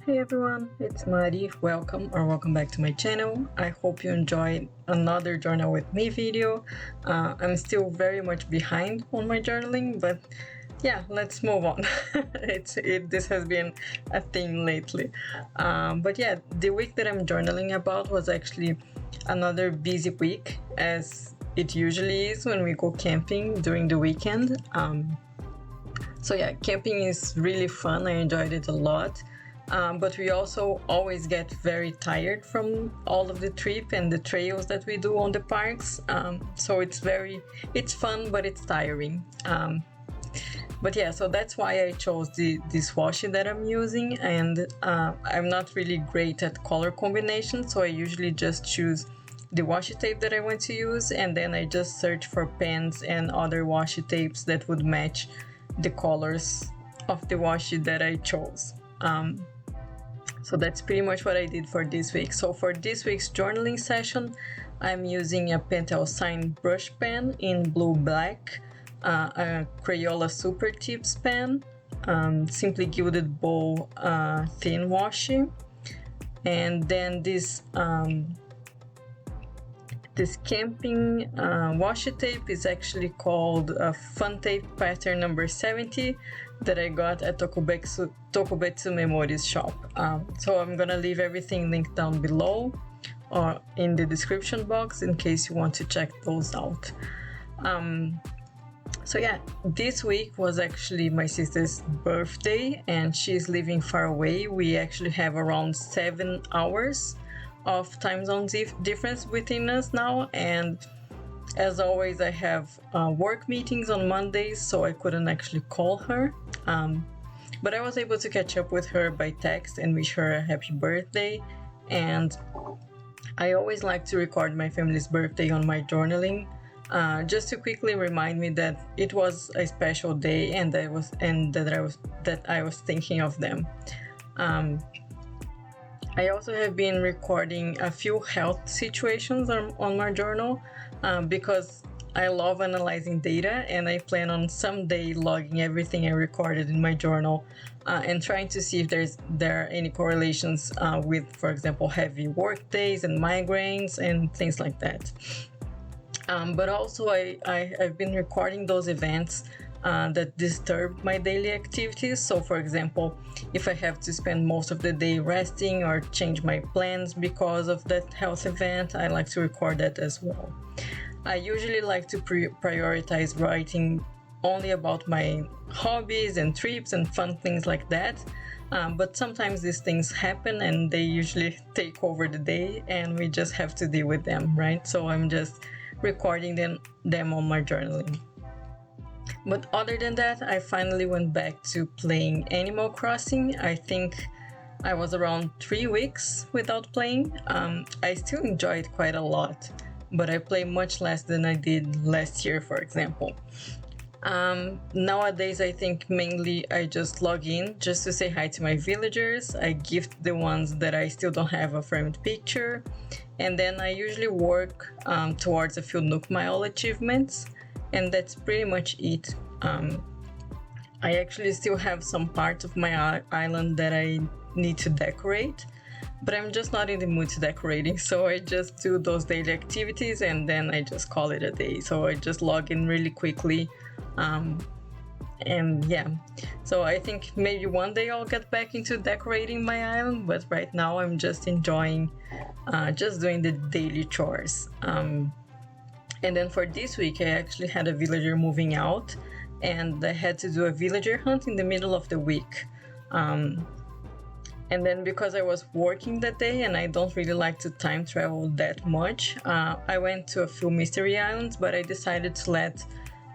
Hey everyone, it's Mari. Welcome back to my channel. I hope you enjoyed another journal with me video. I'm still very much behind on my journaling, but yeah, let's move on. This has been a theme lately. But yeah, the week that I'm journaling about was actually another busy week, as it usually is when we go camping during the weekend. So yeah, camping is really fun. I enjoyed it a lot. But we also always get very tired from all of the trip and the trails that we do on the parks. So it's fun, but it's tiring. But yeah, so that's why I chose this washi that I'm using, and I'm not really great at color combination, so I usually just choose the washi tape that I want to use, and then I just search for pens and other washi tapes that would match the colors of the washi that I chose. So that's pretty much what I did for this week. So for this week's journaling session, I'm using a Pentel Sign brush pen in blue black, a Crayola Super Tips pen, Simply Gilded Bowl thin washi, and then this camping washi tape is actually called Fun Tape Pattern number 70 that I got at Tokubetsu Memories shop. So I'm gonna leave everything linked down below or in the description box in case you want to check those out. So yeah, this week was actually my sister's birthday and she's living far away. We actually have around 7 hours of time zone difference between us now, and as always I have work meetings on Mondays, so I couldn't actually call her, but I was able to catch up with her by text and wish her a happy birthday. And I always like to record my family's birthday on my journaling, just to quickly remind me that it was a special day and that I was thinking of them. I also have been recording a few health situations on my journal because I love analyzing data, and I plan on someday logging everything I recorded in my journal and trying to see if there are any correlations with, for example, heavy work days and migraines and things like that. But also I've been recording those events that disturb my daily activities. So for example, if I have to spend most of the day resting or change my plans because of that health event, I like to record that as well. I usually like to prioritize writing only about my hobbies and trips and fun things like that. But sometimes these things happen and they usually take over the day and we just have to deal with them, right? So I'm just recording them on my journaling. But other than that, I finally went back to playing Animal Crossing. I think I was around 3 weeks without playing. I still enjoy it quite a lot, but I play much less than I did last year, for example. Nowadays, I think mainly I just log in just to say hi to my villagers. I gift the ones that I still don't have a framed picture, and then I usually work towards a few Nook Mile achievements. And that's pretty much it. I actually still have some parts of my island that I need to decorate, but I'm just not in the mood to decorating, so I just do those daily activities and then I just call it a day. So I just log in really quickly, and yeah. So I think maybe one day I'll get back into decorating my island, but right now I'm just enjoying just doing the daily chores. And then for this week, I actually had a villager moving out, and I had to do a villager hunt in the middle of the week. And then because I was working that day and I don't really like to time travel that much, I went to a few mystery islands, but I decided to let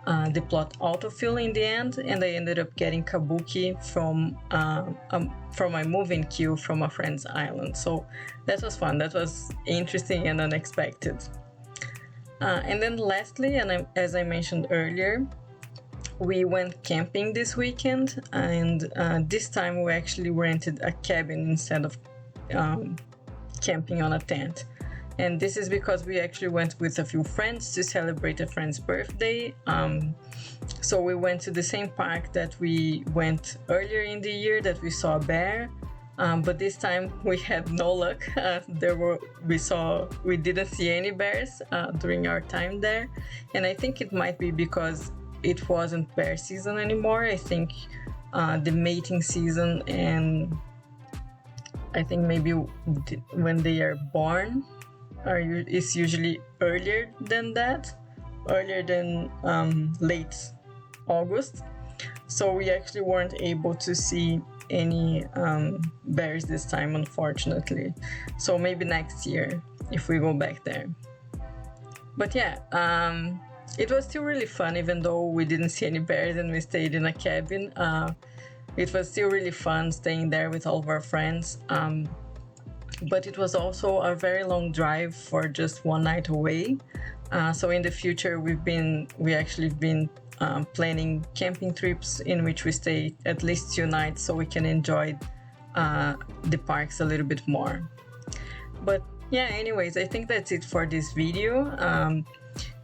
the plot autofill in the end, and I ended up getting Kabuki from my moving queue from a friend's island. So that was fun. That was interesting and unexpected. And then lastly, and as I mentioned earlier, we went camping this weekend, and this time we actually rented a cabin instead of camping on a tent. And this is because we actually went with a few friends to celebrate a friend's birthday. So we went to the same park that we went earlier in the year that we saw a bear. but this time we had no luck. We didn't see any bears during our time there, and I think it might be because it wasn't bear season anymore. I think the mating season, and I think maybe when they are born is usually earlier than that, earlier than late August. So we actually weren't able to see any bears this time, unfortunately. So maybe next year if we go back there. But yeah, it was still really fun, even though we didn't see any bears and we stayed in a cabin. It was still really fun staying there with all of our friends. But it was also a very long drive for just one night away. So in the future, we actually been planning camping trips in which we stay at least 2 nights so we can enjoy the parks a little bit more. But yeah, anyways, I think that's it for this video.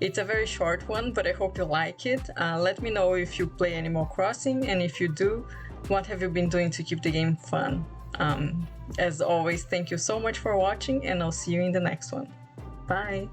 It's a very short one, but I hope you like it. Let me know if you play Animal Crossing, and if you do, what have you been doing to keep the game fun? As always, thank you so much for watching, and I'll see you in the next one. Bye!